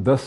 10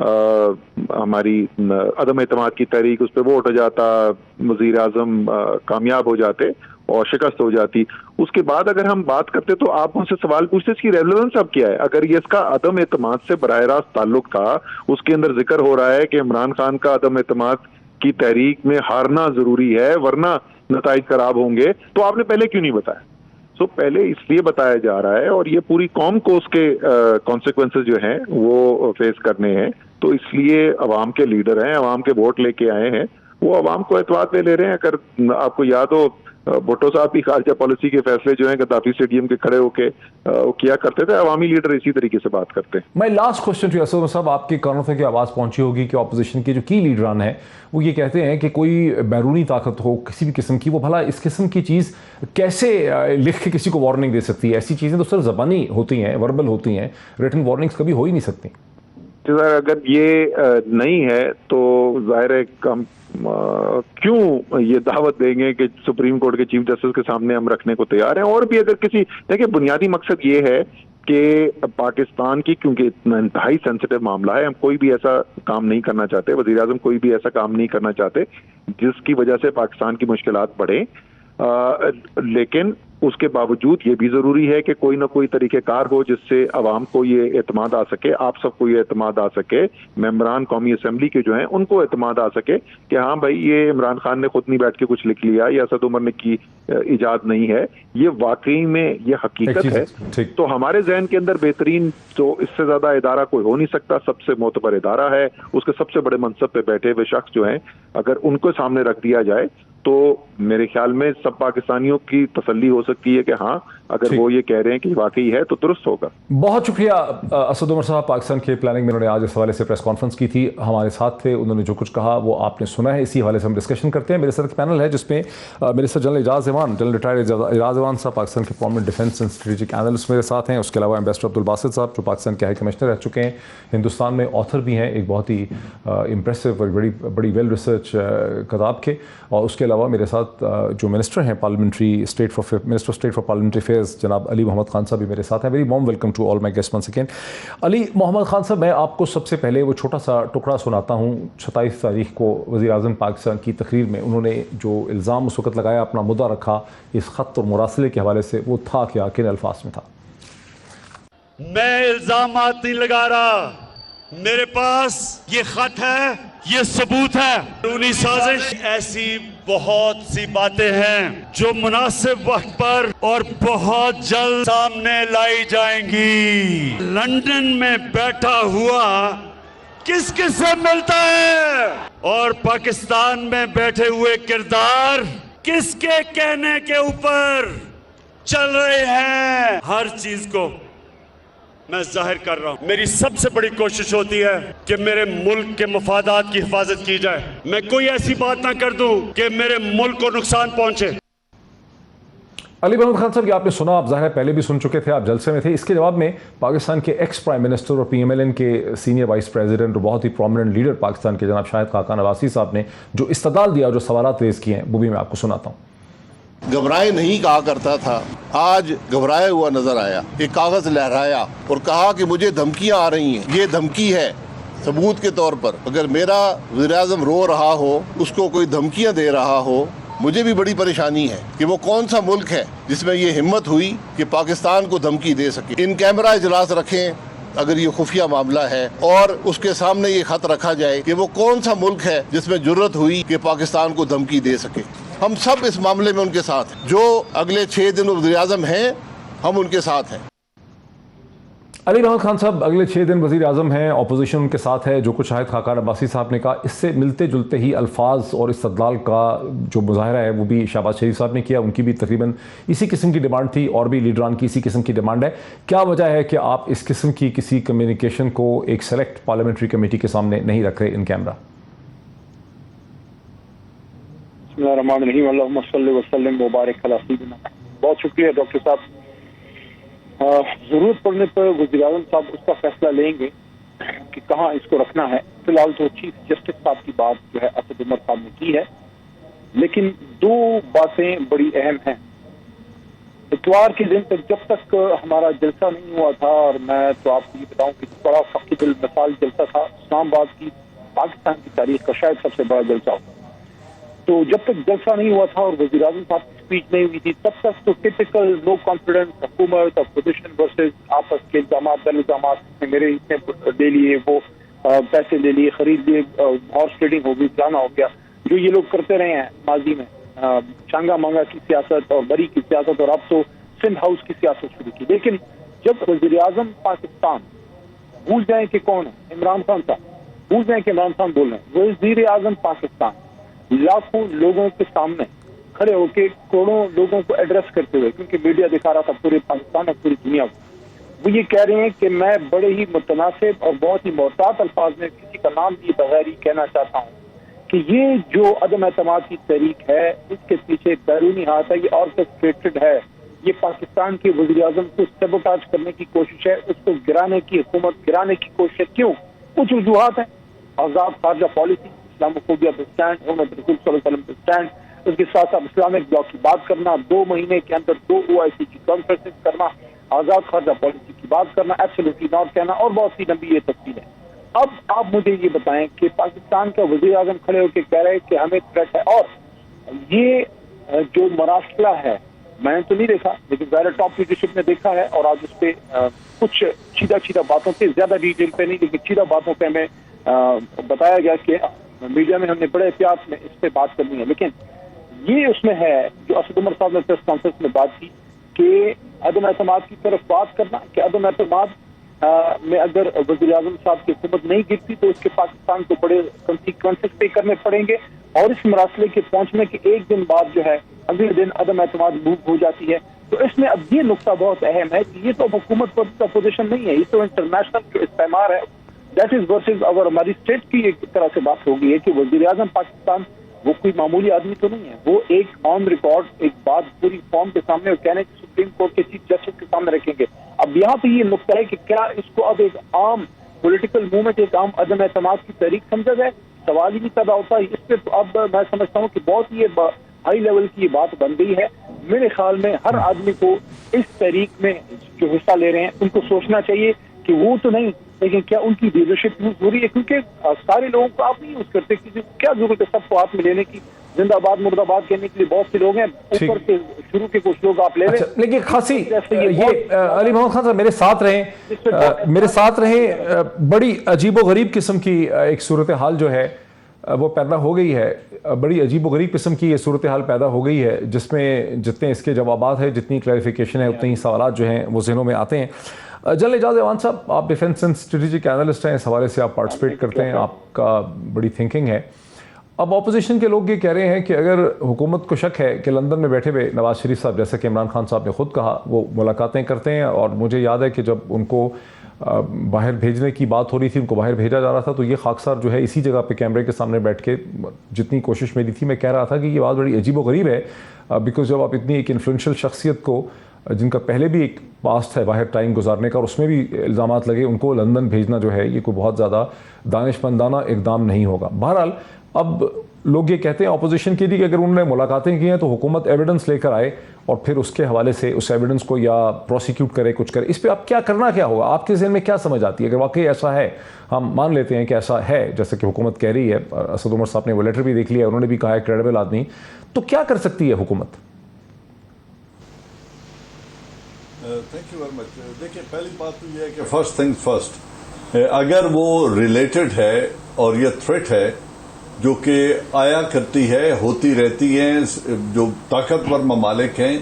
ہماری عدم اعتماد کی تحریک اس پہ ووٹ ہو جاتا, وزیر اعظم کامیاب ہو جاتے اور شکست ہو جاتی. اس کے بعد اگر ہم بات کرتے تو آپ ان سے سوال پوچھتے اس کی ریلیونس اب کیا ہے؟ اگر یہ اس کا عدم اعتماد سے براہ راست تعلق تھا, اس کے اندر ذکر ہو رہا ہے کہ عمران خان کا عدم اعتماد کی تحریک میں ہارنا ضروری ہے ورنہ نتائج خراب ہوں گے, تو آپ نے پہلے کیوں نہیں بتایا؟ پہلے اس لیے بتایا جا رہا ہے, اور یہ پوری قوم کو اس کے کانسیکوینسز جو ہیں وہ فیس کرنے ہیں. تو اس لیے عوام کے لیڈر ہیں, عوام کے ووٹ لے کے آئے ہیں, وہ عوام کو اعتماد میں لے رہے ہیں. اگر آپ کو یاد ہو بھٹو صاحب کی خارجہ پالیسی کے فیصلے جو ہیں گدافی اسٹیڈیم کے کھڑے ہو کے کیا کرتے تھے, عوامی لیڈر اسی طریقے سے بات کرتے ہیں. میں last question to Asad Umar صاحب, آپ کے کانوں تک آواز پہنچی ہوگی کہ اپوزیشن کے جو کی لیڈران ہیں وہ یہ کہتے ہیں کہ کوئی بیرونی طاقت ہو کسی بھی قسم کی, وہ بھلا اس قسم کی چیز کیسے لکھ کے کسی کو وارننگ دے سکتی ہے؟ ایسی چیزیں تو صرف زبانی ہوتی ہیں, وربل ہوتی ہیں, ریٹن وارننگز کبھی ہو ہی نہیں سکتی. اگر یہ نہیں ہے تو ظاہر ہے ہم کیوں یہ دعوت دیں گے کہ سپریم کورٹ کے چیف جسٹس کے سامنے ہم رکھنے کو تیار ہیں. اور بھی اگر کسی, دیکھیں بنیادی مقصد یہ ہے کہ پاکستان کی, کیونکہ اتنا انتہائی سینسٹیو معاملہ ہے, ہم کوئی بھی ایسا کام نہیں کرنا چاہتے, وزیر اعظم کوئی بھی ایسا کام نہیں کرنا چاہتے جس کی وجہ سے پاکستان کی مشکلات بڑھیں, لیکن اس کے باوجود یہ بھی ضروری ہے کہ کوئی نہ کوئی طریقہ کار ہو جس سے عوام کو یہ اعتماد آ سکے, آپ سب کو یہ اعتماد آ سکے, ممبران قومی اسمبلی کے جو ہیں ان کو اعتماد آ سکے کہ ہاں بھائی یہ عمران خان نے خود نہیں بیٹھ کے کچھ لکھ لیا, یہ اسد عمر نے کی ایجاد نہیں ہے, یہ واقعی میں یہ حقیقت ہے. تو ہمارے ذہن کے اندر بہترین تو اس سے زیادہ ادارہ کوئی ہو نہیں سکتا, سب سے معتبر ادارہ ہے, اس کے سب سے بڑے منصب پہ بیٹھے ہوئے شخص جو ہیں اگر ان کو سامنے رکھ دیا جائے تو میرے خیال میں سب پاکستانیوں کی تسلی ہو سکتی ہے کہ ہاں اگر وہ یہ کہہ رہے ہیں کہ واقعی ہے تو درست ہوگا. بہت شکریہ اسد عمر صاحب, پاکستان کے پلاننگ میں انہوں نے آج اس حوالے سے پریس کانفرنس کی تھی, ہمارے ساتھ تھے, انہوں نے جو کچھ کہا وہ آپ نے سنا ہے. اسی حوالے سے ہم ڈسکشن کرتے ہیں. میرے ساتھ ایک پینل ہے جس میں منسٹر جنرل اعجاز ایوان, جنرل ریٹائرڈ اعجاز ایوان صاحب پاکستان کے prominent defence and strategic analyst میرے ساتھ ہیں. اس کے علاوہ ایمبیسڈر عبدالباسط صاحب جو پاکستان کے ہائی کمشنر رہ چکے ہیں, ہندوستان میں آتھر بھی ہیں ایک بہت ہی امپریسو اور بڑی ویل ریسرچ کتاب کے. اور اس کے علاوہ میرے ساتھ جو منسٹر ہیں minister of state for parliamentary affairs جناب علی محمد خان صاحب بھی میرے ساتھ ہیں. Very warm welcome to all my guest once again. Ali Muhammad Khan صاحب, میں آپ کو سب سے پہلے وہ چھوٹا سا ٹکڑا سناتا ہوں. 27 تاریخ کو وزیر اعظم پاکستان کی تقریر میں انہوں نے جو الزام اس وقت لگایا, اپنا مدعا رکھا اس خط اور مراسلے کے حوالے سے, وہ تھا کیا, کن الفاظ میں تھا؟ میں الزامات نہیں لگا رہا, میرے پاس یہ خط ہے, یہ ثبوت ہے. بیرونی سازش ایسی بہت سی باتیں ہیں جو مناسب وقت پر اور بہت جلد سامنے لائی جائیں گی. لندن میں بیٹھا ہوا کس کس سے ملتا ہے اور پاکستان میں بیٹھے ہوئے کردار کس کے کہنے کے اوپر چل رہے ہیں, ہر چیز کو میں ظاہر کر رہا ہوں. میری سب سے بڑی کوشش ہوتی ہے کہ میرے ملک کے مفادات کی حفاظت کی جائے. میں کوئی ایسی بات نہ کر دوں کہ میرے ملک کو نقصان پہنچے. علی محمد خان صاحب, یہ آپ نے سنا, آپ ظاہر پہلے بھی سن چکے تھے, آپ جلسے میں تھے. اس کے جواب میں پاکستان کے ایکس پرائم منسٹر اور پی ایم ایل این کے سینئر وائس پریزیڈنٹ اور بہت ہی پرومیننٹ لیڈر پاکستان کے جناب شاہد خاقان عباسی صاحب نے جو استدلال دیا, جو سوالات ریز کیے ہیں, وہ بھی میں آپ کو سناتا ہوں. گھبرائے نہیں کہا کرتا تھا, آج گھبرایا ہوا نظر آیا. ایک کاغذ لہرایا اور کہا کہ مجھے دھمکیاں آ رہی ہیں. یہ دھمکی ہے ثبوت کے طور پر. اگر میرا وزیر اعظم رو رہا ہو, اس کو کوئی دھمکیاں دے رہا ہو, مجھے بھی بڑی پریشانی ہے کہ وہ کون سا ملک ہے جس میں یہ ہمت ہوئی کہ پاکستان کو دھمکی دے سکے. ان کیمرہ اجلاس رکھیں اگر یہ خفیہ معاملہ ہے, اور اس کے سامنے یہ خط رکھا جائے کہ وہ کون سا ملک ہے جس میں جرت ہوئی کہ پاکستان کو دھمکی دے سکے. ہم سب اس معاملے میں ان کے ساتھ ہیں. جو اگلے 6 دن وزیر اعظم ہیں, ہم ان کے ساتھ ہیں. علی محمد خان صاحب, اگلے 6 دن وزیر اعظم ہیں, اپوزیشن ان کے ساتھ ہے. جو کچھ شاہد خاقان عباسی صاحب نے کہا, اس سے ملتے جلتے ہی الفاظ اور استدلال کا جو مظاہرہ ہے وہ بھی شہباز شریف صاحب نے کیا. ان کی بھی تقریباً اسی قسم کی ڈیمانڈ تھی, اور بھی لیڈران کی اسی قسم کی ڈیمانڈ ہے. کیا وجہ ہے کہ آپ اس قسم کی کسی کمیونیکیشن کو ایک سلیکٹ پارلیمنٹری کمیٹی کے سامنے نہیں رکھ رہے ان کیمرہ؟ بسم اللہ الرحمن الرحیم, اللہم صلی وسلم مبارک علی سیدنا. بہت شکریہ ڈاکٹر صاحب. ضرورت پڑنے پر وزیر اعظم صاحب اس کا فیصلہ لیں گے کہ کہاں اس کو رکھنا ہے. فی الحال تو چیف جسٹس صاحب کی بات جو ہے اسد عمر صاحب نے کی ہے, لیکن 2 باتیں بڑی اہم ہیں. اتوار کے دن تک جب تک ہمارا جلسہ نہیں ہوا تھا، اور میں تو آپ کو یہ بتاؤں کہ بڑا فقید المثال جلسہ تھا، اسلام آباد کی پاکستان کی تاریخ کا شاید سب سے بڑا جلسہ ہو، تو جب تک جلسہ نہیں ہوا تھا اور وزیر اعظم صاحب کی اسپیچ نہیں ہوئی تھی تب تک تو ٹپیکل نو کانفیڈنس حکومت اپوزیشن ورسز آپس کے الزامات در الزامات، میرے اتنے لے لیے، وہ پیسے لے لیے، خرید لیے، ہارس ٹریڈنگ ہو گئی، فلانا ہو گیا، جو یہ لوگ کرتے رہے ہیں ماضی میں، چانگا مانگا کی سیاست اور بری کی سیاست، اور اب تو سندھ ہاؤس کی سیاست شروع کی۔ لیکن جب وزیر اعظم پاکستان بھول جائیں کہ کون ہے عمران خان صاحب، بھول جائیں کہ عمران خان بول رہے ہیں، وزیر اعظم پاکستان لاکھوں لوگوں کے سامنے کھڑے ہو کے کروڑوں لوگوں کو ایڈریس کرتے ہوئے، کیونکہ میڈیا دکھا رہا تھا پورے پاکستان اور پوری دنیا کو، وہ یہ کہہ رہے ہیں کہ میں بڑے ہی متناسب اور بہت ہی محتاط الفاظ میں کسی کا نام لیے بغیر ہی کہنا چاہتا ہوں کہ یہ جو عدم اعتماد کی تحریک ہے اس کے پیچھے بیرونی ہاتھ ہے، یہ آرکسٹریٹڈ ہے، یہ پاکستان کے وزیر اعظم کو سیبوٹاج کرنے کی کوشش ہے، اس کو گرانے کی، حکومت گرانے کی کوشش ہے۔ کیوں؟ کچھ وجوہات ہیں، آزاد خارجہ پالیسی، اسلاموفوبیا پہ اسٹینڈ، محمد رسول صلی اللہ علیہ وسلم پہ اسٹینڈ، اس کے ساتھ ساتھ اسلامک بلاک کی بات کرنا، 2 مہینے کے اندر 2 OIC کی کانفرنسز کرنا، آزاد خارجہ پالیسی کی بات کرنا، ایبسولوٹلی ناٹ کہنا، اور بہت سی لمبی یہ تفصیل ہے۔ اب آپ مجھے یہ بتائیں کہ پاکستان کا وزیر اعظم کھڑے ہو کے کہہ رہے کہ ہمیں تھریٹ ہے، اور یہ جو مراسلہ ہے میں نے تو نہیں دیکھا لیکن ظاہر ٹاپ لیڈرشپ نے دیکھا ہے، اور آج اس پہ کچھ چیدہ باتوں پہ، زیادہ ڈیٹیل پہ نہیں لیکن چیدہ باتوں پہ ہمیں بتایا گیا کہ میڈیا میں ہم نے بڑے احتیاط میں اس پہ بات کرنی ہے، لیکن یہ اس میں ہے جو اسد عمر صاحب نے پریس کانفرنس میں بات کی کہ عدم اعتماد کی طرف بات کرنا، کہ عدم اعتماد میں اگر وزیر اعظم صاحب کی حکومت نہیں گرتی تو اس کے پاکستان کو بڑے کنسیکوینسز پے کرنے پڑیں گے، اور اس مراسلے کے پہنچنے کے ایک دن بعد جو ہے اگلے دن عدم اعتماد موو ہو جاتی ہے۔ تو اس میں اب یہ نقطہ بہت اہم ہے کہ یہ تو حکومت پر اپوزیشن نہیں ہے، یہ تو انٹرنیشنل جو استعمار ہے دیٹ از ورسز اور ہماری اسٹیٹ کی ایک طرح سے بات ہو گئی ہے کہ وزیر اعظم پاکستان وہ کوئی معمولی آدمی تو نہیں ہے، وہ ایک آن ریکارڈ ایک بات پوری قوم کے سامنے اور کہنے کی سپریم کورٹ کے چیف جسٹس کے سامنے رکھیں گے۔ اب یہاں پہ یہ نقطہ ہے کہ کیا اس کو اب ایک عام پولیٹیکل موومنٹ، ایک عام عدم اعتماد کی تحریک سمجھا جائے؟ سوال ہی نہیں پیدا ہوتا۔ اس پہ اب میں سمجھتا ہوں کہ بہت ہی ہائی لیول کی یہ بات بن گئی ہے۔ میرے خیال میں ہر آدمی کو اس تحریک میں جو حصہ لے رہے ہیں ان کو سوچنا چاہیے کہ وہ تو نہیں لیکن کیا ان کی لیڈرشپ یوز ہو رہی ہے، کیونکہ سارے لوگوں کو آپ نہیں یوز کرتے، کیا ضرورت ہے سب کو ہاتھ میں لینے کی؟ زندہ باد مردہ باد کہنے کے لیے بہت سے لوگ ہیں، اوپر سے شروع کے کچھ لوگ آپ لے لیں۔ لیکن خاصی یہ علی محمد خان صاحب میرے ساتھ رہیں بڑی عجیب و غریب قسم کی ایک صورتحال جو ہے وہ پیدا ہو گئی ہے، بڑی عجیب و غریب قسم کی یہ صورتحال پیدا ہو گئی ہے جس میں جتنے اس کے جوابات ہیں، جتنی کلیریفیکیشن ہے، اتنے ہی سوالات جو ہیں وہ ذہنوں میں آتے ہیں۔ جنرل اعجاز ایوان صاحب، آپ ڈیفنس اینڈ اسٹریٹجک انالسٹ ہیں، اس حوالے سے آپ پارٹیسپیٹ کرتے ہیں، آپ کا بڑی تھنکنگ ہے۔ اب اپوزیشن کے لوگ یہ کہہ رہے ہیں کہ اگر حکومت کو شک ہے کہ لندن میں بیٹھے ہوئے نواز شریف صاحب، جیسا کہ عمران خان صاحب نے خود کہا، وہ ملاقاتیں کرتے ہیں، اور مجھے یاد ہے کہ جب ان کو باہر بھیجنے کی بات ہو رہی تھی، ان کو باہر بھیجا جا رہا تھا، تو یہ خاکسار جو ہے اسی جگہ پہ کیمرے کے سامنے بیٹھ کے جتنی کوشش میری تھی میں کہہ رہا تھا کہ یہ بات بڑی عجیب و غریب ہے، بیکاز جب آپ اتنی ایک انفلوئنشل شخصیت کو، جن کا پہلے بھی ایک پاسٹ ہے باہر ٹائم گزارنے کا اور اس میں بھی الزامات لگے، ان کو لندن بھیجنا جو ہے یہ کوئی بہت زیادہ دانشمندانہ اقدام نہیں ہوگا۔ بہرحال اب لوگ یہ کہتے ہیں اپوزیشن کے لیے کہ اگر انہوں نے ملاقاتیں کی ہیں تو حکومت ایویڈنس لے کر آئے اور پھر اس کے حوالے سے اس ایویڈنس کو یا پروسیکیوٹ کرے، کچھ کرے۔ اس پہ آپ کیا کرنا کیا ہوگا؟ آپ کے ذہن میں کیا سمجھ آتی ہے؟ اگر واقعی ایسا ہے، ہم مان لیتے ہیں کہ ایسا ہے جیسا کہ حکومت کہہ رہی ہے، اسد عمر صاحب نے وہ لیٹر بھی دیکھ لیا، انہوں نے بھی کہا ہے کریڈیبل آدمی، تو کیا کر سکتی ہے حکومت؟ Thank you very much. دیکھیں، پہلی بات تو یہ ہے کہ فرسٹ تھنگ فرسٹ، اگر وہ ریلیٹڈ ہے اور یہ تھریٹ ہے جو کہ آیا کرتی ہے، ہوتی رہتی ہیں، جو طاقتور ممالک ہیں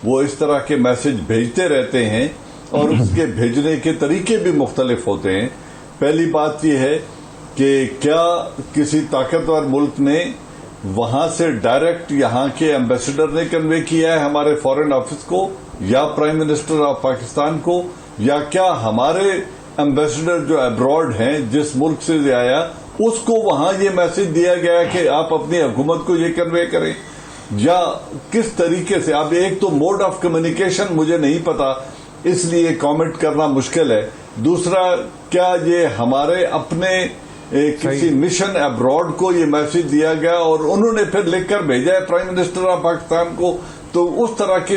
وہ اس طرح کے میسج بھیجتے رہتے ہیں اور اس کے بھیجنے کے طریقے بھی مختلف ہوتے ہیں۔ پہلی بات یہ ہے کہ کیا کسی طاقتور ملک نے وہاں سے ڈائریکٹ یہاں کے ایمبیسڈر نے کنوے کیا ہے ہمارے فارن آفس کو یا پرائم منسٹر آف پاکستان کو، یا کیا ہمارے ایمبیسڈر جو ابراڈ ہیں جس ملک سے آیا اس کو وہاں یہ میسج دیا گیا کہ آپ اپنی حکومت کو یہ کنوے کریں، یا کس طریقے سے؟ اب ایک تو موڈ آف کمیونیکیشن مجھے نہیں پتا، اس لیے کامنٹ کرنا مشکل ہے۔ دوسرا، کیا یہ ہمارے اپنے کسی مشن ابراڈ کو یہ میسج دیا گیا اور انہوں نے پھر لکھ کر بھیجا ہے پرائم منسٹر آف پاکستان کو؟ تو اس طرح کی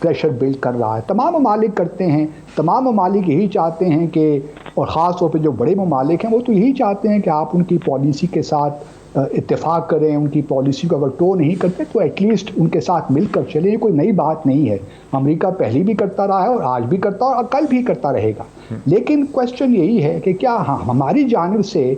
پریشر بلڈ کر رہا ہے. تمام ممالک کرتے ہیں, تمام ممالک یہی چاہتے ہیں کہ, اور خاص طور پہ جو بڑے ممالک ہیں وہ تو یہی چاہتے ہیں کہ آپ ان کی پالیسی کے ساتھ اتفاق کریں, ان کی پالیسی کو اگر ٹو نہیں کرتے تو ایٹ لیسٹ ان کے ساتھ مل کر چلیں. یہ کوئی نئی بات نہیں ہے, امریکہ پہلے بھی کرتا رہا ہے اور آج بھی کرتا اور کل بھی کرتا رہے گا. لیکن کوشچن یہی ہے کہ کیا ہماری جانب سے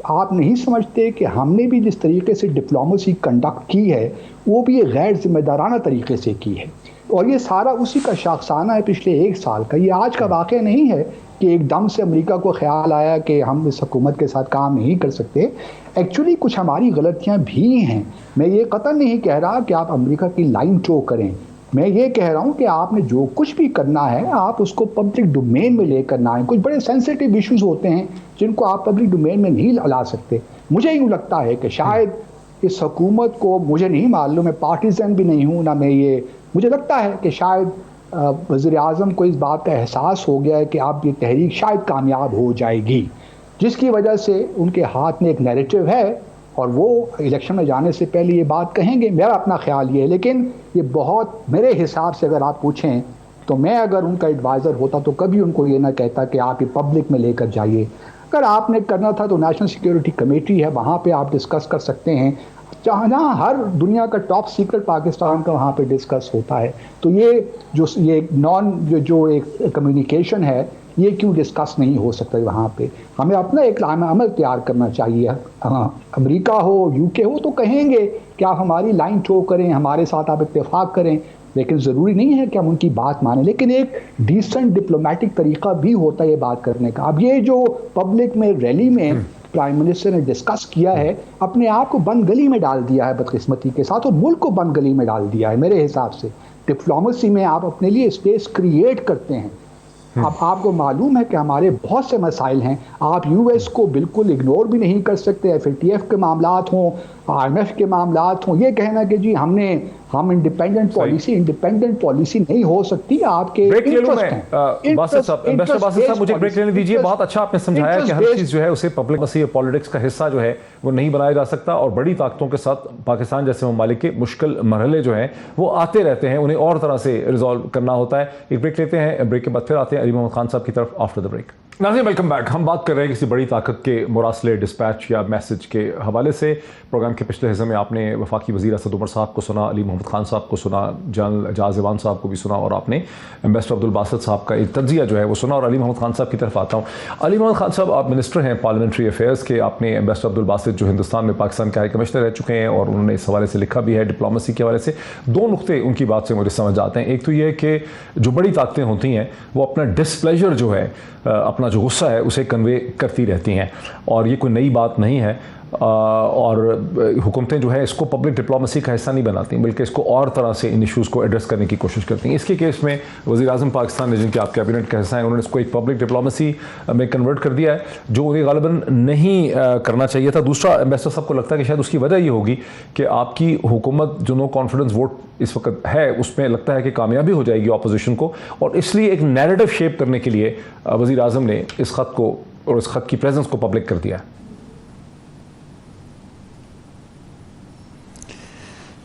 آپ نہیں سمجھتے کہ ہم نے بھی جس طریقے سے ڈپلومیسی کنڈکٹ کی ہے وہ بھی ایک غیر ذمہ دارانہ طریقے سے کی ہے, اور یہ سارا اسی کا شاخسانہ ہے پچھلے 1 سال کا. یہ آج کا واقعہ نہیں ہے کہ ایک دم سے امریکہ کو خیال آیا کہ ہم اس حکومت کے ساتھ کام نہیں کر سکتے. ایکچولی کچھ ہماری غلطیاں بھی ہیں. میں یہ قطعاً نہیں کہہ رہا کہ آپ امریکہ کی لائن ٹو کریں, میں یہ کہہ رہا ہوں کہ آپ نے جو کچھ بھی کرنا ہے آپ اس کو پبلک ڈومین میں لے کر نہ آئیں. کچھ بڑے سینسیٹیو ایشوز ہوتے ہیں جن کو آپ پبلک ڈومین میں نہیں لا سکتے. مجھے یوں لگتا ہے کہ شاید اس حکومت کو, مجھے نہیں معلوم, میں پارٹیزن بھی نہیں ہوں نہ میں یہ, مجھے لگتا ہے کہ شاید وزیر اعظم کو اس بات کا احساس ہو گیا ہے کہ اب یہ تحریک شاید کامیاب ہو جائے گی, جس کی وجہ سے ان کے ہاتھ میں ایک نیریٹو ہے اور وہ الیکشن میں جانے سے پہلے یہ بات کہیں گے. میرا اپنا خیال یہ ہے, لیکن یہ بہت میرے حساب سے اگر آپ پوچھیں تو میں اگر ان کا ایڈوائزر ہوتا تو کبھی ان کو یہ نہ کہتا کہ آپ یہ پبلک میں لے کر جائیے. اگر آپ نے کرنا تھا تو نیشنل سیکیورٹی کمیٹی ہے, وہاں پہ آپ ڈسکس کر سکتے ہیں, جہاں ہر دنیا کا ٹاپ سیکرٹ پاکستان کا وہاں پہ ڈسکس ہوتا ہے. تو جو ایک کمیونیکیشن ہے یہ کیوں ڈسکس نہیں ہو سکتا وہاں پہ؟ ہمیں اپنا ایک عمل تیار کرنا چاہیے. امریکہ ہو, یو کے ہو تو کہیں گے کہ آپ ہماری لائن ٹو کریں, ہمارے ساتھ آپ اتفاق کریں, لیکن ضروری نہیں ہے کہ ہم ان کی بات مانیں. لیکن ایک ڈیسنٹ ڈپلومیٹک طریقہ بھی ہوتا ہے یہ بات کرنے کا. اب یہ جو پبلک میں ریلی میں پرائم منسٹر نے ڈسکس کیا ہے, اپنے آپ کو بند گلی میں ڈال دیا ہے بدقسمتی کے ساتھ, اور ملک کو بند گلی میں ڈال دیا ہے. میرے حساب سے ڈپلومیسی میں آپ اپنے لیے اسپیس کریٹ کرتے ہیں. اب آپ کو معلوم ہے کہ ہمارے بہت سے مسائل ہیں, آپ یو ایس کو بالکل اگنور بھی نہیں کر سکتے. FATF کے معاملات ہوں, IMF کے معاملات ہوں, یہ کہنا کہ جی ہم انڈیپینڈنٹ پالیسی نہیں ہو سکتی. آپ کے باسط صاحب مجھے بریک لینے دیجیے. بہت اچھا آپ نے سمجھایا کہ ہر چیز جو ہے اسے پبلک پالیٹکس کا حصہ جو ہے وہ نہیں بنایا جا سکتا, اور بڑی طاقتوں کے ساتھ پاکستان جیسے ممالک کے مشکل مرحلے جو ہیں وہ آتے رہتے ہیں, انہیں اور طرح سے ریزالو کرنا ہوتا ہے. ایک بریک لیتے ہیں, بریک کے بعد پھر آتے ہیں علی محمد خان صاحب کی طرف آفٹر دا بریک. ناظرین ویلکم بیک. ہم بات کر رہے ہیں کسی بڑی طاقت کے مراسلے, ڈسپیچ یا میسج کے حوالے سے. پروگرام کے پچھلے حصے میں آپ نے وفاقی وزیر اسد عمر صاحب کو سنا, علی محمد خان صاحب کو سنا, جنرل اعجاز ایوان صاحب کو بھی سنا, اور آپ نے امبیسڈر عبدالباسط صاحب کا ایک تجزیہ جو ہے وہ سنا. اور علی محمد خان صاحب کی طرف آتا ہوں. علی محمد خان صاحب آپ منسٹر ہیں پارلیمنٹری افیئرز کے, آپ نے امبیسڈر عبدالباسط جو ہندوستان میں پاکستان کے ہائی کمشنر رہ چکے ہیں, اور انہوں نے اس حوالے سے لکھا بھی ہے ڈپلومیسی کے حوالے سے. 2 نقطے ان کی بات سے مجھے سمجھ آتے ہیں. ایک تو یہ ہے کہ جو بڑی طاقتیں ہوتی ہیں وہ اپنا ڈسپلیجر جو ہے, اپنا جو غصہ ہے اسے کنوے کرتی رہتی ہیں, اور یہ کوئی نئی بات نہیں ہے. اور حکومتیں جو ہے اس کو پبلک ڈپلومیسی کا حصہ نہیں بناتی, بلکہ اس کو اور طرح سے ان ایشوز کو ایڈریس کرنے کی کوشش کرتی ہیں. اس کے کیس میں وزیر اعظم پاکستان نے, جن کے آپ کیبنٹ کا حصہ ہیں, انہوں نے اس کو ایک پبلک ڈپلومیسی میں کنورٹ کر دیا ہے, جو انہیں غالباً نہیں کرنا چاہیے تھا. دوسرا, امبیسڈر صاحب کو لگتا ہے کہ شاید اس کی وجہ یہ ہوگی کہ آپ کی حکومت جو نو کانفیڈنس ووٹ اس وقت ہے اس میں لگتا ہے کہ کامیابی ہو جائے گی اپوزیشن کو, اور اس لیے ایک نیریٹو شیپ کرنے کے لیے وزیر اعظم نے اس خط کو اور اس خط کی پریزنس کو پبلک کر دیا ہے.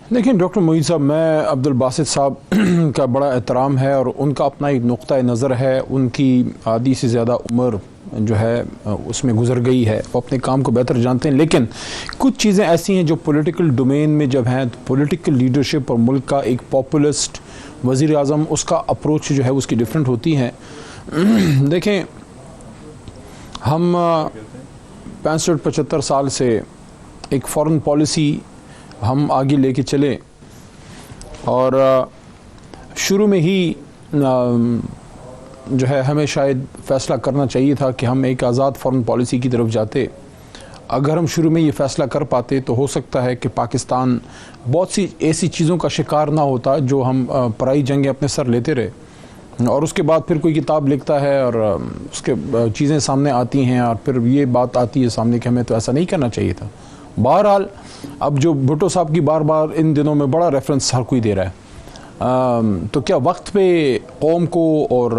دیکھیں ڈاکٹر معین صاحب, میں عبدالباسط صاحب کا بڑا احترام ہے, اور ان کا اپنا ایک نقطہ نظر ہے. ان کی آدھی سے زیادہ عمر جو ہے اس میں گزر گئی ہے, وہ اپنے کام کو بہتر جانتے ہیں. لیکن کچھ چیزیں ایسی ہیں جو پولیٹیکل ڈومین میں جب ہیں, تو پولیٹیکل لیڈرشپ اور ملک کا ایک پاپولسٹ وزیر اعظم, اس کا اپروچ جو ہے اس کی ڈیفرنٹ ہوتی ہیں. دیکھیں, ہم 65-75 سال سے ایک فارن پالیسی ہم آگے لے کے چلے, اور شروع میں ہی جو ہے ہمیں شاید فیصلہ کرنا چاہیے تھا کہ ہم ایک آزاد فارن پالیسی کی طرف جاتے. اگر ہم شروع میں یہ فیصلہ کر پاتے تو ہو سکتا ہے کہ پاکستان بہت سی ایسی چیزوں کا شکار نہ ہوتا جو ہم پرائی جنگیں اپنے سر لیتے رہے, اور اس کے بعد پھر کوئی کتاب لکھتا ہے اور اس کے چیزیں سامنے آتی ہیں, اور پھر یہ بات آتی ہے سامنے کہ ہمیں تو ایسا نہیں کرنا چاہیے تھا. بہرحال اب جو بھٹو صاحب کی بار بار ان دنوں میں بڑا ریفرنس ہر کوئی دے رہا ہے, تو کیا وقت پہ قوم کو اور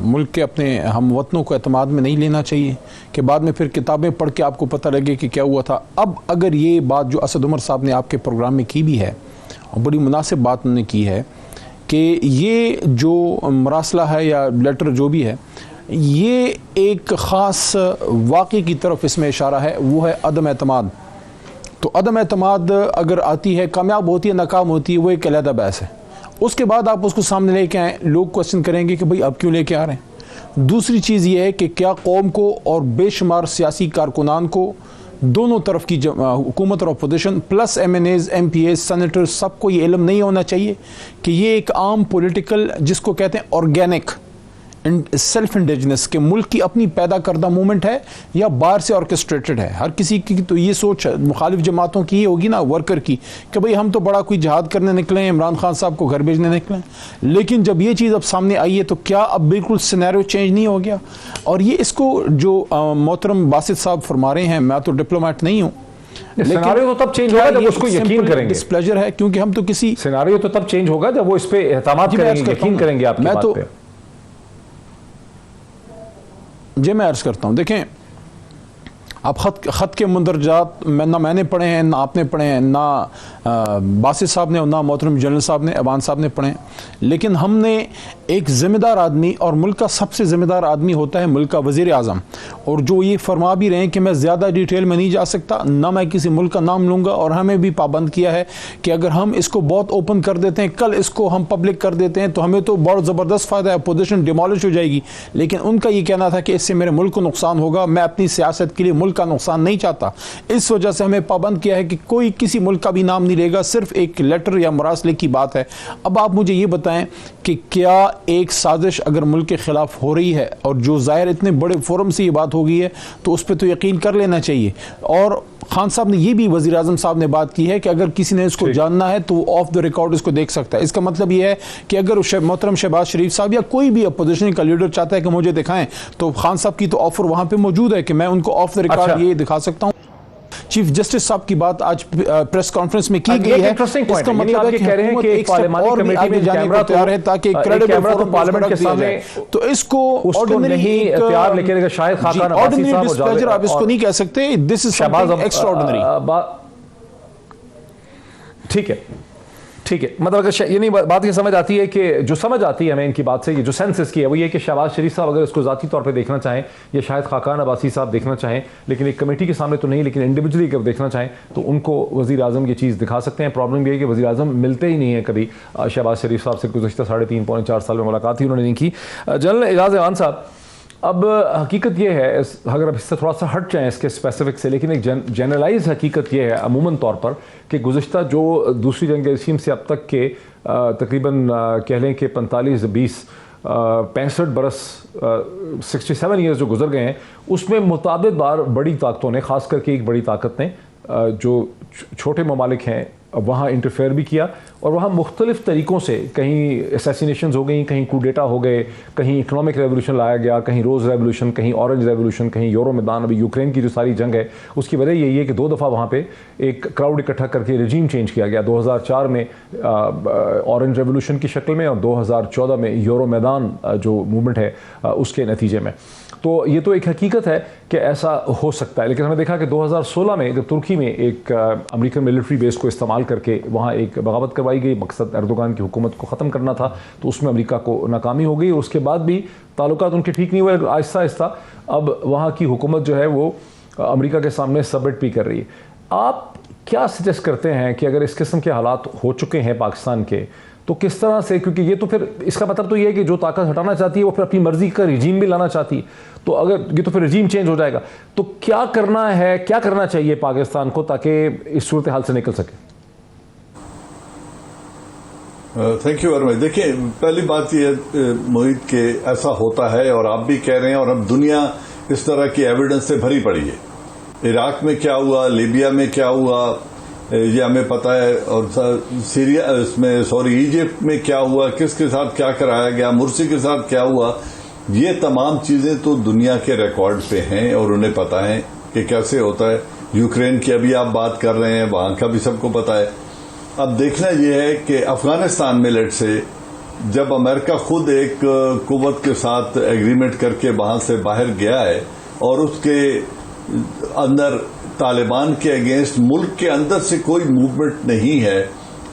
ملک کے اپنے ہم وطنوں کو اعتماد میں نہیں لینا چاہیے کہ بعد میں پھر کتابیں پڑھ کے آپ کو پتہ لگے کہ کیا ہوا تھا؟ اب اگر یہ بات جو اسد عمر صاحب نے آپ کے پروگرام میں کی بھی ہے, اور بڑی مناسب بات انہوں نے کی ہے, کہ کہ یہ جو مراسلہ ہے یا لیٹر جو بھی ہے یہ ایک خاص واقعے کی طرف اس میں اشارہ ہے، وہ ہے عدم اعتماد. تو عدم اعتماد اگر آتی ہے، کامیاب ہوتی ہے ناکام ہوتی ہے، وہ ایک علیحدہ بحث ہے. اس کے بعد آپ اس کو سامنے لے کے آئیں، لوگ کوشچن کریں گے کہ بھئی اب کیوں لے کے آ رہے ہیں. دوسری چیز یہ ہے کہ کیا قوم کو اور بے شمار سیاسی کارکنان کو دونوں طرف کی حکومت اور opposition plus M N As, M P As, senator, سب کو یہ علم نہیں ہونا چاہیے کہ یہ ایک عام پولیٹیکل جس کو کہتے ہیں آرگینک سیلف انڈیجنس کے ملک کی اپنی پیدا کردہ موومنٹ ہے یا باہر سے آرکسٹریٹڈ ہے. ہر کسی کی تو یہ سوچ مخالف جماعتوں کی یہ ہوگی نا، ورکر کی، کہ بھئی ہم تو بڑا کوئی جہاد کرنے نکلے ہیں، عمران خان صاحب کو گھر بھیجنے نکلے ہیں. لیکن جب یہ چیز اب سامنے آئی ہے تو کیا اب بالکل سینیریو چینج نہیں ہو گیا؟ اور یہ اس کو جو محترم باسط صاحب فرما رہے ہیں، میں تو ڈپلومیٹ نہیں ہوں، سیناریو تو تب چینج ہوگا جب اس کو یقین کریں گے. ڈسپلیجر ہے کیونکہ ہم تو کسی سیناریو تو تب چینج ہوگا جب وہ اس پہ اعتماد کریں گے، یقین کریں گے آپ کی بات پہ. میں عرض کرتا ہوں، دیکھیں اب خط کے مندرجات نہ میں نے پڑھے ہیں، نہ آپ نے پڑھے ہیں، نہ باسط صاحب نے، اور نہ محترم جنرل صاحب نے، ایوان صاحب نے پڑھے ہیں. لیکن ہم نے ایک ذمہ دار آدمی، اور ملک کا سب سے ذمہ دار آدمی ہوتا ہے ملک کا وزیر اعظم، اور جو یہ فرما بھی رہے ہیں کہ میں زیادہ ڈیٹیل میں نہیں جا سکتا، نہ میں کسی ملک کا نام لوں گا، اور ہمیں بھی پابند کیا ہے کہ اگر ہم اس کو بہت اوپن کر دیتے ہیں، کل اس کو ہم پبلک کر دیتے ہیں تو ہمیں تو بہت زبردست فائدہ ہے، اپوزیشن ڈیمالش ہو جائے گی. لیکن ان کا یہ کہنا تھا کہ اس سے میرے ملک کو نقصان ہوگا، میں اپنی سیاست کے لیے ملک کا نقصان نہیں چاہتا. اس وجہ سے ہمیں پابند کیا ہے کہ کوئی کسی ملک کا بھی نام نہیں لے گا، صرف ایک لیٹر یا مراسلے کی بات ہے. اب آپ مجھے یہ بتائیں کہ کیا ایک سازش اگر ملک کے خلاف ہو رہی ہے، اور جو ظاہر اتنے بڑے فورم سے یہ بات ہو گئی ہے، تو اس پہ تو یقین کر لینا چاہیے. اور خان صاحب نے یہ بھی، وزیر اعظم صاحب نے بات کی ہے کہ اگر کسی نے اس کو جاننا ہے تو وہ آف دا ریکارڈ اس کو دیکھ سکتا ہے. اس کا مطلب یہ ہے کہ اگر محترم شہباز شریف صاحب یا کوئی بھی اپوزیشن کا لیڈر چاہتا ہے کہ مجھے دکھائیں، تو خان صاحب کی تو آفر وہاں پہ موجود ہے کہ میں ان کو آف دا ریکارڈ یہ دکھا سکتا ہوں. چیف جسٹس صاحب کی بات آج پریس کانفرنس میں کی گئی ہے. اس کا مطلب ہے کہ کہہ رہے ہیں کہ ایک پارلیمانی کمیٹی میں جانے کو تیار ہے تاکہ کریڈیبل فورم پارلیمنٹ کے سامنے، تو اس کو نہیں تیار، لیکن اگر شاید خاکان عباسی صاحب ہو جائے، آپ اس کو نہیں کہہ سکتے. دس از سمتھنگ ایکسٹرا آرڈنری. ٹھیک ہے، ٹھیک ہے، مطلب اگر یہ نہیں بات یہ سمجھ آتی ہے کہ جو سمجھ آتی ہے ہمیں ان کی بات سے، یہ جو سینس اس کی ہے وہ یہ کہ شہباز شریف صاحب اگر اس کو ذاتی طور پہ دیکھنا چاہیں، یا شاید خاقان عباسی صاحب دیکھنا چاہیں، لیکن ایک کمیٹی کے سامنے تو نہیں، لیکن انڈیویجولی اگر دیکھنا چاہیں تو ان کو وزیر اعظم یہ چیز دکھا سکتے ہیں. پرابلم یہ ہے کہ وزیر اعظم ملتے ہی نہیں ہیں کبھی. شہباز شریف صاحب سے گزشتہ 3.5 پونے 4 سال میں ملاقات ہی انہوں نے نہیں کی. جنرل اعجاز ایوان صاحب، اب حقیقت یہ ہے، اگر اب اس سے تھوڑا سا ہٹ جائیں اس کے اسپیسیفک سے، لیکن ایک جنرلائز حقیقت یہ ہے عموماً طور پر کہ گزشتہ جو دوسری جنگ عظیم سے اب تک کے تقریباً کہہ لیں کہ 65 برس 67 ایئرز جو گزر گئے ہیں، اس میں متعدد بار بڑی طاقتوں نے، خاص کر کے ایک بڑی طاقت نے جو چھوٹے ممالک ہیں وہاں انٹرفیئر بھی کیا، اور وہاں مختلف طریقوں سے کہیں اسیسینیشنز ہو گئیں، کہیں کوڈیٹا ہو گئے، کہیں اکنامک ریولوشن لایا گیا، کہیں روز ریولوشن، کہیں اورنج ریولوشن، کہیں یورو میدان. ابھی یوکرین کی جو ساری جنگ ہے اس کی وجہ یہی ہے کہ 2 دفعہ وہاں پہ ایک کراؤڈ اکٹھا کر کے رجیم چینج کیا گیا، 2004 میں اورنج ریولوشن کی شکل میں، اور 2014 میں یورو میدان جو موومنٹ ہے اس کے نتیجے میں. تو یہ تو ایک حقیقت ہے کہ ایسا ہو سکتا ہے. لیکن ہم نے دیکھا کہ 2016 میں جب ترکی میں ایک امریکن ملٹری بیس کو استعمال کر کے وہاں ایک بغاوت کروائی گئی، مقصد اردوغان کی حکومت کو ختم کرنا تھا، تو اس میں امریکہ کو ناکامی ہو گئی، اور اس کے بعد بھی تعلقات ان کے ٹھیک نہیں ہوئے. آہستہ آہستہ اب وہاں کی حکومت جو ہے وہ امریکہ کے سامنے سبمٹ بھی کر رہی ہے. آپ کیا سجیسٹ کرتے ہیں کہ اگر اس قسم کے حالات ہو چکے ہیں پاکستان کے، تو کس طرح سے، کیونکہ یہ تو پھر اس کا مطلب تو یہ ہے کہ جو طاقت ہٹانا چاہتی ہے وہ پھر اپنی مرضی کا رجیم بھی لانا چاہتی ہے، تو اگر یہ تو پھر رجیم چینج ہو جائے گا، تو کیا کرنا ہے، کیا کرنا چاہیے پاکستان کو تاکہ اس صورتحال سے نکل سکے؟ Thank you very much. دیکھیں، پہلی بات یہ محیط کہ ایسا ہوتا ہے، اور آپ بھی کہہ رہے ہیں، اور اب دنیا اس طرح کی ایویڈنس سے بھری پڑی ہے. عراق میں کیا ہوا، لیبیا میں کیا ہوا یہ ہمیں پتہ ہے، اور سیریا ایجپٹ میں کیا ہوا، کس کے ساتھ کیا کرایا گیا، مرسی کے ساتھ کیا ہوا، یہ تمام چیزیں تو دنیا کے ریکارڈ پہ ہیں اور انہیں پتہ ہے کہ کیسے ہوتا ہے. یوکرین کی ابھی آپ بات کر رہے ہیں، وہاں کا بھی سب کو پتہ ہے. اب دیکھنا یہ ہے کہ افغانستان میں لیٹ سے جب امریکہ خود ایک قوت کے ساتھ ایگریمنٹ کر کے وہاں سے باہر گیا ہے، اور اس کے اندر طالبان کے اگینسٹ ملک کے اندر سے کوئی موومنٹ نہیں ہے،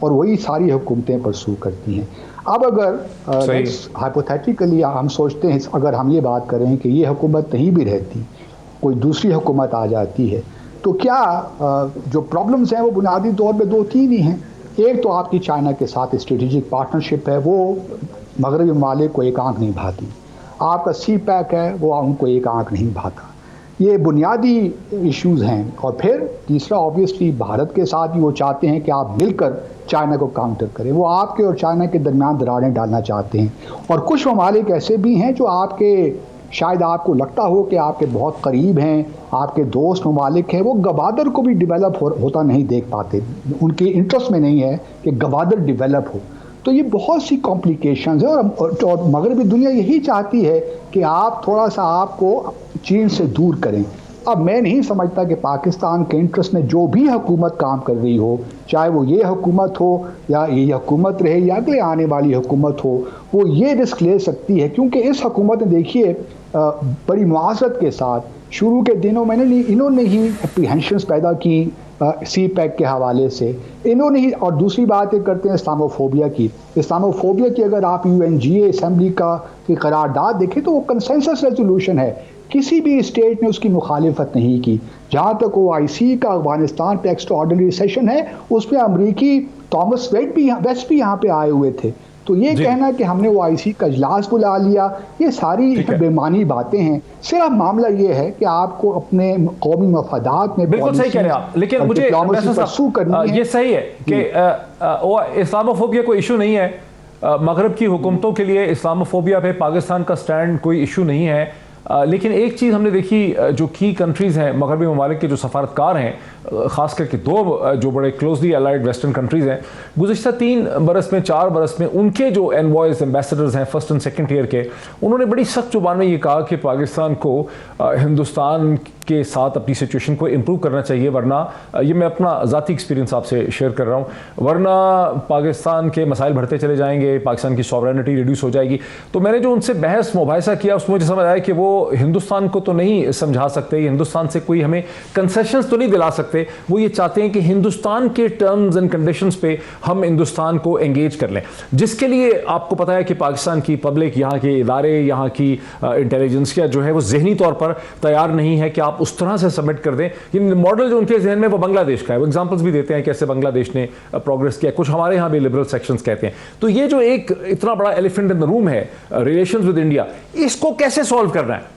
اور وہی ساری حکومتیں پرسو کرتی ہیں. اب اگر ہائپوتھیٹیکلی ہم سوچتے ہیں، اگر ہم یہ بات کریں کہ یہ حکومت نہیں بھی رہتی، کوئی دوسری حکومت آ جاتی ہے، تو کیا جو پرابلمز ہیں وہ بنیادی طور پہ 2-3 ہی ہیں. ایک تو آپ کی چائنا کے ساتھ اسٹریٹجک پارٹنرشپ ہے، وہ مغربی ممالک کو ایک آنکھ نہیں بھاتی. آپ کا سی پیک ہے، وہ ان کو ایک آنکھ نہیں بھاتا. یہ بنیادی ایشوز ہیں. اور پھر تیسرا آبویسلی بھارت کے ساتھ بھی وہ چاہتے ہیں کہ آپ مل کر چائنا کو کاؤنٹر کریں. وہ آپ کے اور چائنا کے درمیان دراڑیں ڈالنا چاہتے ہیں. اور کچھ ممالک ایسے بھی ہیں جو آپ کے، شاید آپ کو لگتا ہو کہ آپ کے بہت قریب ہیں، آپ کے دوست ممالک ہیں، وہ گوادر کو بھی ڈیولپ ہوتا نہیں دیکھ پاتے. ان کی انٹرسٹ میں نہیں ہے کہ گوادر ڈیولپ ہو. تو یہ بہت سی کمپلیکیشنز ہیں، اور مغربی دنیا یہی چاہتی ہے کہ آپ تھوڑا سا آپ کو چین سے دور کریں. اب میں نہیں سمجھتا کہ پاکستان کے انٹرسٹ میں جو بھی حکومت کام کر رہی ہو، چاہے وہ یہ حکومت ہو یا یہ حکومت رہے یا اگلے آنے والی حکومت ہو، وہ یہ رسک لے سکتی ہے. کیونکہ اس حکومت نے دیکھیے بڑی معذرت کے ساتھ شروع کے دنوں میں انہوں نے ہی اپریہنشنز پیدا کی سی پیک کے حوالے سے، انہوں نے ہی. اور دوسری بات یہ کرتے ہیں اسلاموفوبیا کی. اسلاموفوبیا کی اگر آپ UNGA اسمبلی کی قرارداد دیکھیں تو وہ کنسنسس ریزولوشن ہے. کسی بھی اسٹیٹ نے اس کی مخالفت نہیں کی. جہاں تک OIC کا افغانستان پہ ایکسٹرا آرڈنری سیشن ہے، اس میں امریکی تھامس ویسٹ بھی یہاں پہ آئے ہوئے تھے. تو یہ کہنا کہ ہم نے OIC کا اجلاس بلا لیا، یہ ساری بے معنی باتیں ہیں. صرف معاملہ یہ ہے کہ آپ کو اپنے قومی مفادات میں بالکل صحیح کہہ رہے ہیں آپ، لیکن مجھے یہ صحیح ہے کہ اسلاموفوبیا کوئی ایشو نہیں ہے. مغرب کی حکومتوں کے لیے اسلاموفوبیا پہ پاکستان کا سٹینڈ کوئی ایشو نہیں ہے. لیکن ایک چیز ہم نے دیکھی، جو کی کنٹریز ہیں مغربی ممالک کے جو سفارتکار ہیں، خاص کر کے 2 جو بڑے کلوزلی الائڈ ویسٹرن کنٹریز ہیں، گزشتہ 3 برس میں 4 برس میں ان کے جو انوائز ایمبیسڈرز ہیں فرسٹ اینڈ سیکنڈ ٹیئر کے، انہوں نے بڑی سخت زبان میں یہ کہا کہ پاکستان کو ہندوستان کے ساتھ اپنی سچویشن کو امپروو کرنا چاہیے، ورنہ یہ میں اپنا ذاتی ایکسپیرینس آپ سے شیئر کر رہا ہوں، ورنہ پاکستان کے مسائل بڑھتے چلے جائیں گے، پاکستان کی سوورینٹی ریڈیوس ہو جائے گی. تو میں نے جو ان سے بحث مباحثہ کیا، اس میں مجھے سمجھ آیا کہ وہ ہندوستان کو تو نہیں سمجھا سکتے، ہندوستان سے کوئی ہمیں کنسیشنز تو نہیں دلا سکتے. وہ یہ چاہتے ہیں کہ ہندوستان کے ٹرمز اینڈ کنڈیشنز پہ ہم ہندوستان کو انگیج کر لیں، جس کے لیے آپ کو پتا ہے کہ پاکستان کی پبلک، یہاں کے ادارے، یہاں کی انٹیلیجنسیا جو ہے وہ ذہنی طور پر تیار نہیں ہے کہ آپ اس طرح سے سبمٹ کر دیں. یہ ماڈل جو ان کے ذہن میں وہ بنگلہ دیش کا ہے. وہ ایگزامپلس بھی دیتے ہیں کیسے بنگلہ دیش نے پروگرس کیا، کچھ ہمارے ہاں بھی لبرل سیکشنز کہتے ہیں. تو یہ جو ایک اتنا بڑا ایلیفنٹ ان دا روم ہے ریلیشنز ود انڈیا، اس کو کیسے سالو کرنا ہے؟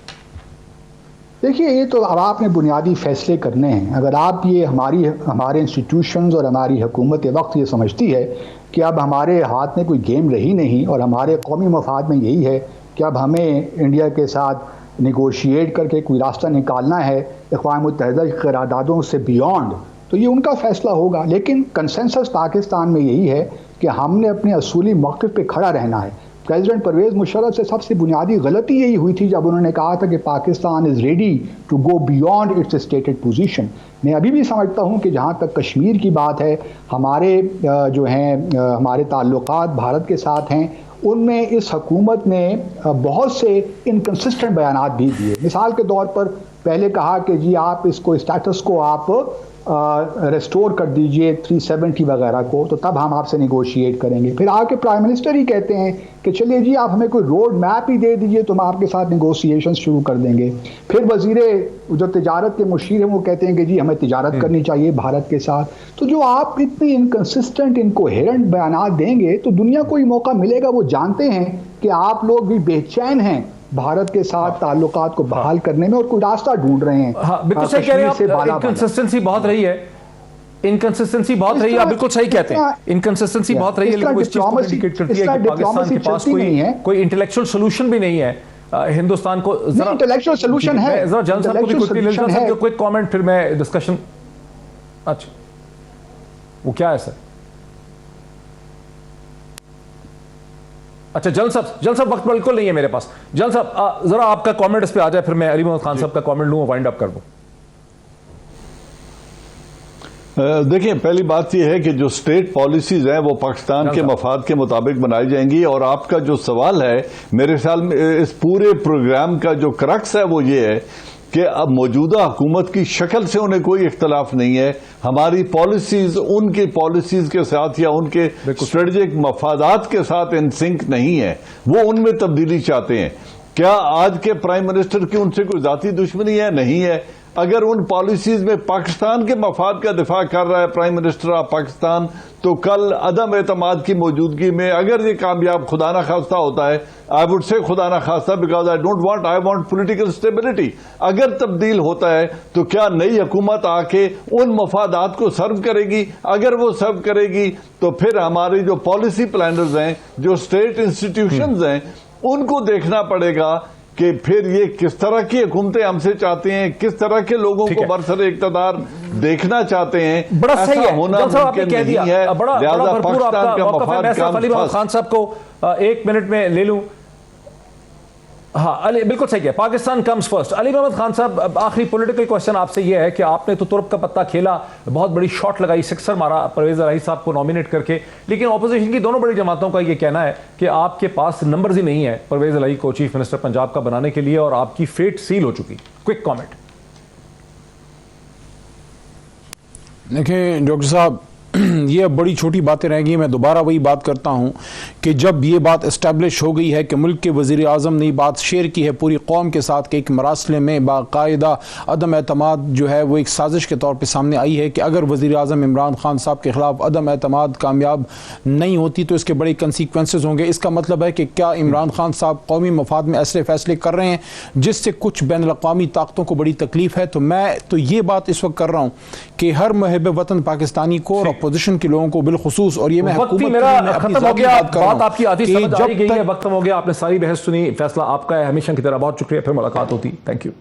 دیکھیے، یہ تو اب آپ نے بنیادی فیصلے کرنے ہیں. اگر آپ یہ ہمارے انسٹیٹیوشنز اور ہماری حکومت وقت یہ سمجھتی ہے کہ اب ہمارے ہاتھ میں کوئی گیم رہی نہیں اور ہمارے قومی مفاد میں یہی ہے کہ اب ہمیں انڈیا کے ساتھ نیگوشیٹ کر کے کوئی راستہ نکالنا ہے اقوام متحدہ کی قراردادوں سے بیونڈ، تو یہ ان کا فیصلہ ہوگا. لیکن کنسنسس پاکستان میں یہی ہے کہ ہم نے اپنے اصولی موقف پہ کھڑا رہنا ہے. پریزیڈنٹ پرویز مشرف سے سب سے بنیادی غلطی یہی ہوئی تھی جب انہوں نے کہا تھا کہ Pakistan is ready to go beyond its stated position. میں ابھی بھی سمجھتا ہوں کہ جہاں تک کشمیر کی بات ہے، ہمارے جو ہیں ہمارے تعلقات بھارت کے ساتھ ہیں، ان میں اس حکومت نے بہت سے انکنسسٹنٹ بیانات بھی دیے. مثال کے طور پر پہلے کہا کہ جی آپ اس کو اسٹیٹس کو آپ ریسٹور کر دیجئے 370 وغیرہ کو، تو تب ہم آپ سے نیگوشیٹ کریں گے. پھر آ کے پرائم منسٹر ہی کہتے ہیں کہ چلیے جی آپ ہمیں کوئی روڈ میپ ہی دے دیجئے تو ہم آپ کے ساتھ نیگوشیشن شروع کر دیں گے. پھر وزیر جو تجارت کے مشیر ہیں وہ کہتے ہیں کہ جی ہمیں تجارت کرنی چاہیے بھارت کے ساتھ. تو جو آپ اتنی انکنسسٹنٹ انکوہیرنٹ بیانات دیں گے تو دنیا کو یہ موقع ملے گا. وہ جانتے ہیں کہ آپ لوگ بھی بے چین ہیں بھارت کے ساتھ تعلقات کو بحال کرنے میں اور کوئی راستہ ڈھونڈ رہے ہیں. ہاں بالکل صحیح کہہ رہے ہیں آپ، انکنسسٹنسی بہت رہی ہے، انکنسسٹنسی بہت رہی ہے، آپ بالکل صحیح کہتے ہیں، انکنسسٹنسی بہت رہی ہے. لیکن وہ اس چیز کو انڈیکیٹ کرتی ہے کہ پاکستان کے پاس کوئی انٹلیکچوئل سولوشن بھی نہیں ہے ہندوستان کو. ذرا انٹلیکچوئل سولوشن ہے، ذرا جان صاحب کو بھی کوئی لے سکتے ہیں کوئی کامنٹ، پھر میں ڈسکشن. اچھا وہ کیا ہے سر؟ اچھا جل صاحب وقت بالکل نہیں ہے میرے پاس. جل صاحب ذرا آپ کا کامنٹ اس پہ آ جائے، پھر میں علی محمد خان صاحب کا کامنٹ لوں، وائنڈ اپ کر دوں. دیکھیں، پہلی بات یہ ہے کہ جو سٹیٹ پالیسیز ہیں وہ پاکستان کے مفاد کے مطابق بنائی جائیں گی. اور آپ کا جو سوال ہے، میرے خیال میں اس پورے پروگرام کا جو کرکس ہے وہ یہ ہے کہ اب موجودہ حکومت کی شکل سے انہیں کوئی اختلاف نہیں ہے، ہماری پالیسیز ان کی پالیسیز کے ساتھ یا ان کے اسٹریٹجک مفادات کے ساتھ ان سنک نہیں ہے، وہ ان میں تبدیلی چاہتے ہیں۔ کیا آج کے پرائم منسٹر کی ان سے کوئی ذاتی دشمنی ہے؟ نہیں ہے۔ اگر ان پالیسیز میں پاکستان کے مفاد کا دفاع کر رہا ہے پرائم منسٹر آف پاکستان، تو کل عدم اعتماد کی موجودگی میں اگر یہ کامیاب خدا نہ خواستہ ہوتا ہے، آئی وڈ سے خدا نہ خواستہ because I want political stability, اگر تبدیل ہوتا ہے تو کیا نئی حکومت آ کے ان مفادات کو سرو کرے گی؟ اگر وہ سرو کرے گی تو پھر ہمارے جو پالیسی پلانرز ہیں، جو اسٹیٹ انسٹیٹیوشنز ہیں، ان کو دیکھنا پڑے گا کہ پھر یہ کس طرح کی حکومتیں ہم سے چاہتے ہیں، کس طرح کے لوگوں کو برسر اقتدار دیکھنا چاہتے ہیں۔ بڑا صحیح ہے، ہونا ممکن نہیں ہے، لہذا پاکستان کا مفاد علی محمد خان صاحب کو 1 منٹ میں لے لوں۔ ہاں علی بالکل صحیح ہے، پاکستان کمز فرسٹ۔ علی محمد خان صاحب، آخری پولیٹیکل کوشچن آپ سے یہ ہے کہ آپ نے تو ترک کا پتہ کھیلا، بہت بڑی شاٹ لگائی، سکسر مارا پرویز الہی صاحب کو نامینیٹ کر کے، لیکن اپوزیشن کی دونوں بڑی جماعتوں کا یہ کہنا ہے کہ آپ کے پاس نمبرز ہی نہیں ہے پرویز الہی کو چیف منسٹر پنجاب کا بنانے کے لیے، اور آپ کی فیٹ سیل ہو چکی۔ Quick comment. دیکھیں ڈاکٹر صاحب، یہ بڑی چھوٹی باتیں رہ گئی، میں دوبارہ وہی بات کرتا ہوں کہ جب یہ بات اسٹیبلش ہو گئی ہے کہ ملک کے وزیر اعظم نے بات شیئر کی ہے پوری قوم کے ساتھ کہ ایک مراسلے میں باقاعدہ عدم اعتماد جو ہے وہ ایک سازش کے طور پہ سامنے آئی ہے کہ اگر وزیر اعظم عمران خان صاحب کے خلاف عدم اعتماد کامیاب نہیں ہوتی تو اس کے بڑے کنسیکوینسز ہوں گے۔ اس کا مطلب ہے کہ کیا عمران خان صاحب قومی مفاد میں ایسے فیصلے کر رہے ہیں جس سے کچھ بین الاقوامی طاقتوں کو بڑی تکلیف ہے؟ تو میں تو یہ بات اس وقت کر رہا ہوں کہ ہر محب وطن پاکستانی کو اور اپوزیشن کے لوگوں کو بالخصوص، اور یہ میں وقت حکومت میرا ختم ہو گیا، بات آپ کی آدھی سمجھ آ گئی ہے، وقت ختم ہو گیا، آپ نے ساری بحث سنی، فیصلہ آپ کا ہے، ہمیشہ کی طرح بہت شکریہ، پھر ملاقات ہوتی، تھینک یو۔